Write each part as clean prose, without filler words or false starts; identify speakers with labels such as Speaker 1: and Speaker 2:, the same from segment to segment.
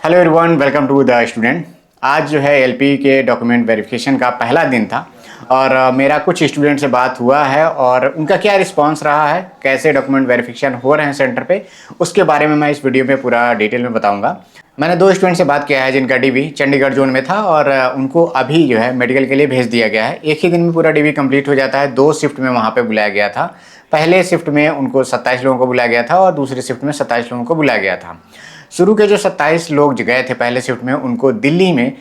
Speaker 1: Hello everyone, welcome to the student. आज जो है एलपी के डॉक्यूमेंट वेरिफिकेशन का पहला दिन था और मेरा कुछ स्टूडेंट से बात हुआ है और उनका क्या रिस्पांस रहा है, कैसे डॉक्यूमेंट वेरिफिकेशन हो रहे हैं सेंटर पे, उसके बारे में मैं इस वीडियो में पूरा डिटेल में बताऊंगा। मैंने दो स्टूडेंट से बात किया है जिनका डीवी चंडीगढ़ जोन में था और उनको अभी जो है मेडिकल के लिए भेज दिया गया है। एक ही दिन में पूरा डीवी कंप्लीट हो जाता है। 2 शिफ्ट में वहाँ पे बुलाया गया था। पहले शिफ्ट में उनको 27 लोगों को बुलाया गया था और दूसरी शिफ्ट में 27 लोगों को बुलाया गया था। शुरू के जो 27 लोग जो गए थे पहले शिफ्ट में, उनको दिल्ली में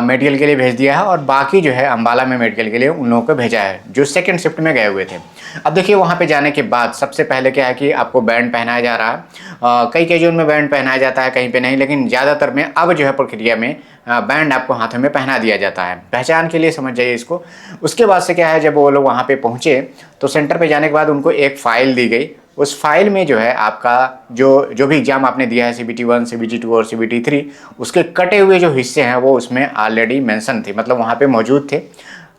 Speaker 1: मेडिकल के लिए भेज दिया है और बाकी जो है अम्बाला में मेडिकल के लिए उन लोगों को भेजा है जो सेकंड शिफ्ट में गए हुए थे। अब देखिए, वहाँ पे जाने के बाद सबसे पहले क्या है कि आपको बैंड पहनाया जा रहा है। कई जोन में बैंड पहनाया जाता है, कहीं पे नहीं, लेकिन ज़्यादातर में अब जो है प्रक्रिया में बैंड आपको हाथों में पहना दिया जाता है, पहचान के लिए, समझ जाइए इसको। उसके बाद से क्या है, जब वो लोग वहाँ पे पहुँचे तो सेंटर पे जाने के बाद उनको एक फ़ाइल दी गई। उस फाइल में जो है आपका जो भी एग्जाम आपने दिया है, CBT 1, CBT 2 और CBT 3, उसके कटे हुए जो हिस्से हैं वो उसमें ऑलरेडी मेंशन थे, मतलब वहाँ पे मौजूद थे।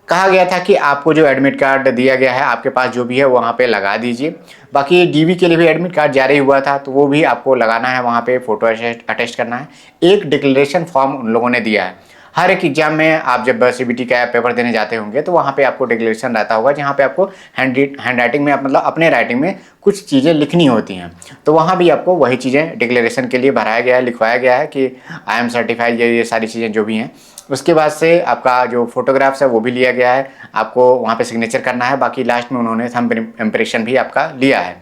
Speaker 1: कहा गया था कि आपको जो एडमिट कार्ड दिया गया है आपके पास जो भी है वहाँ पे लगा दीजिए। बाकी डीवी के लिए भी एडमिट कार्ड जारी हुआ था तो वो भी आपको लगाना है, वहाँ पे फोटो अटेस्ट करना है। एक डिक्लेरेशन फॉर्म उन लोगों ने दिया है। हर एक एग्जाम में आप जब CBT का पेपर देने जाते होंगे तो वहाँ पे आपको डिक्लेरेशन रहता होगा, जहाँ पे आपको हैंड राइटिंग में, मतलब अपने राइटिंग में कुछ चीज़ें लिखनी होती हैं। तो वहाँ भी आपको वही चीज़ें डिक्लेरेशन के लिए भराया गया है, लिखवाया गया है कि आई एम सर्टिफाइड, ये सारी चीज़ें जो भी हैं। उसके बाद से आपका जो फोटोग्राफ्स है वो भी लिया गया है, आपको वहाँ पे सिग्नेचर करना है। बाकी लास्ट में उन्होंने थंब इम्प्रेशन भी आपका लिया है।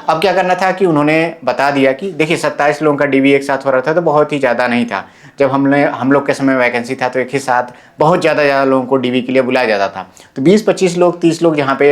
Speaker 1: अब क्या करना था कि उन्होंने बता दिया कि देखिए 27 लोगों का डीवी एक साथ हो रहा था तो बहुत ही ज़्यादा नहीं था। जब हम लोग के समय वैकेंसी था तो एक ही साथ बहुत ज़्यादा लोगों को डीवी के लिए बुलाया जाता था। तो 20-25 लोग, 30 लोग जहाँ पे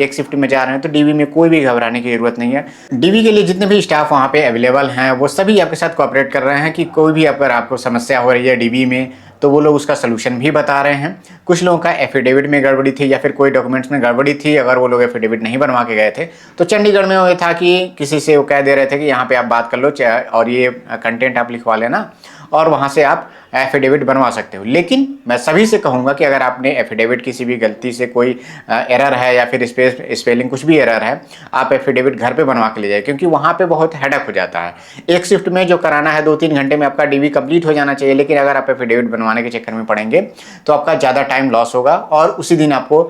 Speaker 1: एक शिफ्ट में जा रहे हैं तो डीवी में कोई भी घबराने की ज़रूरत नहीं है। डीवी के लिए जितने भी स्टाफ वहाँ पे अवेलेबल हैं वो सभी आपके साथ कोऑपरेट कर रहे हैं कि कोई भी अगर आपको समस्या हो रही है डीवी में तो वो लोग उसका सलूशन भी बता रहे हैं। कुछ लोगों का एफिडेविट में गड़बड़ी थी या फिर कोई डॉक्यूमेंट्स में गड़बड़ी थी, अगर वो लोग एफिडेविट नहीं बनवा के गए थे तो चंडीगढ़ में वो था कि किसी से वो कह दे रहे थे कि यहाँ पे आप बात कर लो और ये कंटेंट आप लिखवा लेना और वहाँ से आप एफिडेविट बनवा सकते हो। लेकिन मैं सभी से कहूँगा कि अगर आपने एफिडेविट किसी भी गलती से कोई एरर है या फिर स्पेलिंग कुछ भी एरर है, आप एफिडेविट घर पे बनवा के ले जाए, क्योंकि वहाँ पे बहुत हेडक हो जाता है। एक शिफ्ट में जो कराना है 2-3 घंटे में आपका डीवी कंप्लीट हो जाना चाहिए, लेकिन अगर आप एफिडेविट बनवाने के चक्कर में पड़ेंगे तो आपका ज़्यादा टाइम लॉस होगा और उसी दिन आपको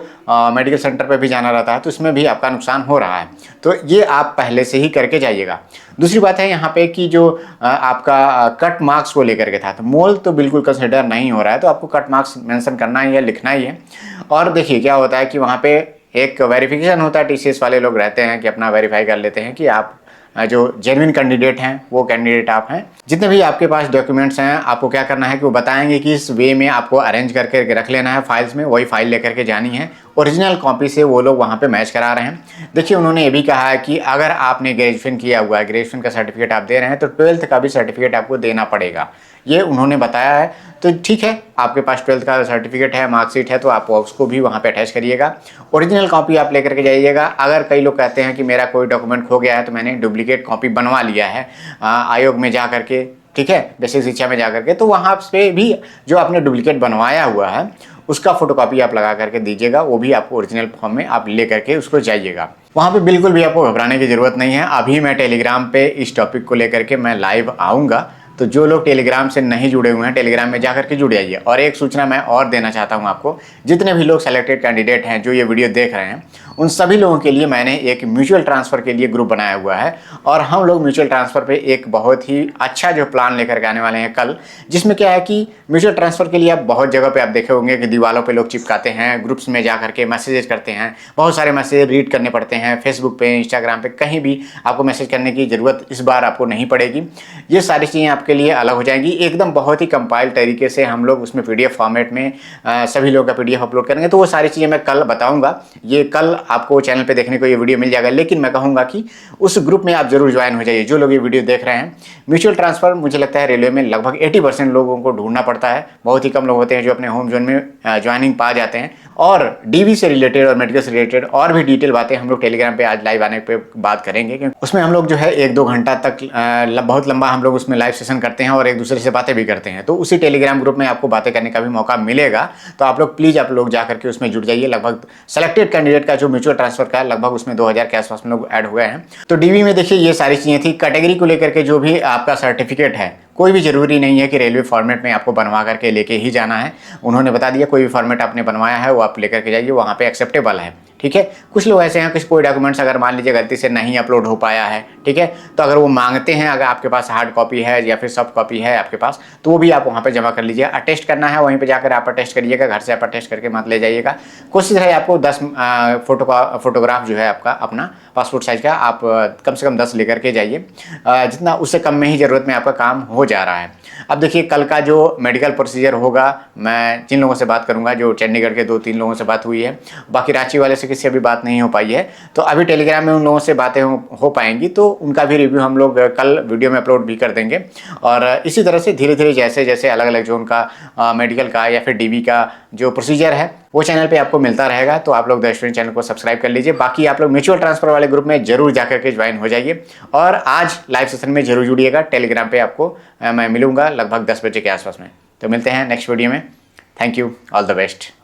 Speaker 1: मेडिकल सेंटर पर भी जाना रहता है तो इसमें भी आपका नुकसान हो रहा है। तो ये आप पहले से ही करके जाइएगा। दूसरी बात है यहाँ पे कि जो आपका कट मार्क्स को लेकर के था, तो मोल तो बिल्कुल कंसिडर नहीं हो रहा है, तो आपको कट मार्क्स मेंशन करना ही है, लिखना ही है। और देखिए क्या होता है कि वहाँ पे एक वेरिफिकेशन होता है, TCS वाले लोग रहते हैं कि अपना वेरीफाई कर लेते हैं कि आप जो जेन्युइन कैंडिडेट हैं वो कैंडिडेट आप हैं। जितने भी आपके पास डॉक्यूमेंट्स हैं आपको क्या करना है कि वो बताएंगे कि इस वे में आपको अरेंज करके रख लेना है फाइल्स में, वही फाइल लेकर के जानी है। ओरिजिनल कॉपी से वो लोग वहाँ पे मैच करा रहे हैं। देखिए, उन्होंने ये भी कहा है कि अगर आपने ग्रेजुएशन किया हुआ है, ग्रेजुएशन का सर्टिफिकेट आप दे रहे हैं तो 12th का भी सर्टिफिकेट आपको देना पड़ेगा, ये उन्होंने बताया है। तो ठीक है, आपके पास 12th का सर्टिफिकेट है, मार्कशीट है, तो आप उसको भी वहाँ पे अटैच करिएगा। ओरिजिनल कॉपी आप लेकर के जाइएगा। अगर कई लोग कहते हैं कि मेरा कोई डॉक्यूमेंट खो गया है तो मैंने डुप्लीकेट कॉपी बनवा लिया है आयोग में जा करके, ठीक है, बेसिक शिक्षा में जा करके, तो वहाँ पे भी जो आपने डुप्लीकेट बनवाया हुआ है उसका फोटोकॉपी आप लगा करके दीजिएगा। वो भी आपको ओरिजिनल फॉर्म में आप ले करके उसको जाइएगा। वहाँ पे बिल्कुल भी आपको घबराने की ज़रूरत नहीं है। अभी मैं टेलीग्राम पे इस टॉपिक को लेकर के मैं लाइव आऊँगा, तो जो लोग टेलीग्राम से नहीं जुड़े हुए हैं टेलीग्राम में जाकर के जुड़ जाइए। और एक सूचना मैं और देना चाहता हूं आपको, जितने भी लोग सेलेक्टेड कैंडिडेट हैं जो ये वीडियो देख रहे हैं, उन सभी लोगों के लिए मैंने एक म्यूचुअल ट्रांसफ़र के लिए ग्रुप बनाया हुआ है और हम लोग म्यूचुअल ट्रांसफ़र पे एक बहुत ही अच्छा जो प्लान लेकर के आने वाले हैं कल, जिसमें क्या है कि म्यूचुअल ट्रांसफ़र के लिए आप बहुत जगह पे आप देखे होंगे कि दीवारों पे लोग चिपकाते हैं, ग्रुप्स में जा करके मैसेजेस करते हैं, बहुत सारे मैसेज रीड करने पड़ते हैं, फेसबुक पे, इंस्टाग्राम पे, कहीं भी आपको मैसेज करने की ज़रूरत इस बार आपको नहीं पड़ेगी। ये सारी चीज़ें आपके लिए अलग हो जाएंगी, एकदम बहुत ही कंपाइल तरीके से हम लोग उसमें PDF फॉर्मेट में सभी लोग का PDF अपलोड करेंगे। तो वो सारी चीज़ें मैं कल बताऊंगा, ये कल आपको चैनल पे देखने को ये वीडियो मिल जाएगा। लेकिन मैं कहूँगा कि उस ग्रुप में आप जरूर ज्वाइन हो जाइए जो लोग ये वीडियो देख रहे हैं। म्यूचुअल ट्रांसफ़र मुझे लगता है रेलवे में लगभग 80% लोगों को ढूंढना पड़ता है, बहुत ही कम लोग होते हैं जो अपने होम जोन में ज्वाइनिंग पा जाते हैं। और डीवी से रिलेटेड और मेडिकल से रिलेटेड और भी डिटेल बातें हम लोग टेलीग्राम पे आज लाइव आने पे बात करेंगे, क्योंकि उसमें हम लोग जो है 1-2 घंटा तक बहुत लंबा हम लोग उसमें लाइव सेशन करते हैं और एक दूसरे से बातें भी करते हैं। तो उसी टेलीग्राम ग्रुप में आपको बातें करने का भी मौका मिलेगा। तो आप लोग प्लीज़ आप लोग जा करके उसमें जुड़ जाइए। लगभग सेलेक्टेड कैंडिडेट का जो म्यूचुअल ट्रांसफर का लगभग उसमें 2000 के आसपास में लोग ऐड हुए हैं। तो डीवी में देखिए ये सारी चीज़ें थी। कैटेगरी को लेकर के जो भी आपका सर्टिफिकेट है कोई भी ज़रूरी नहीं है कि रेलवे फॉर्मेट में आपको बनवा करके लेके ही जाना है। उन्होंने बता दिया कोई भी फॉर्मेट आपने बनवाया है वो आप लेकर के जाइए, वहाँ पे एक्सेप्टेबल है, ठीक है। कुछ लोग ऐसे हैं कि कोई डॉक्यूमेंट्स अगर मान लीजिए गलती से नहीं अपलोड हो पाया है, ठीक है, तो अगर वो मांगते हैं, अगर आपके पास हार्ड कॉपी है या फिर सॉफ्ट कॉपी है आपके पास, तो वो भी आप वहाँ पे जमा कर लीजिए। अटेस्ट करना है वहीं पे जाकर आप अटेस्ट करिएगा, घर से आप अटेस्ट करके मत ले जाइएगा। कोशिश है आपको 10 फोटोग्राफ जो है आपका अपना पासपोर्ट साइज का आप कम से कम 10 लेकर के जाइए, जितना उससे कम में ही ज़रूरत में आपका काम हो जा रहा है। अब देखिए कल का जो मेडिकल प्रोसीजर होगा, मैं जिन लोगों से बात करूंगा, जो चंडीगढ़ के 2-3 लोगों से बात हुई है, बाकी रांची वाले से किसी अभी बात नहीं हो पाई है, तो अभी टेलीग्राम में उन लोगों से बातें हो पाएंगी, तो उनका भी रिव्यू हम लोग कल वीडियो में अपलोड भी कर देंगे। और इसी तरह से धीरे धीरे जैसे जैसे अलग अलग जो उनका मेडिकल का या फिर डीवी का जो प्रोसीजर है वो चैनल पे आपको मिलता रहेगा। तो आप लोग द स्टूडेंट चैनल को सब्सक्राइब कर लीजिए। बाकी आप लोग म्यूचुअल ट्रांसफर वाले ग्रुप में जरूर जाकर के ज्वाइन हो जाइए और आज लाइव सेशन में जरूर जुड़िएगा। टेलीग्राम पे आपको मैं मिलूंगा लगभग 10 बजे के आसपास में। तो मिलते हैं नेक्स्ट वीडियो में। Thank you, all the best.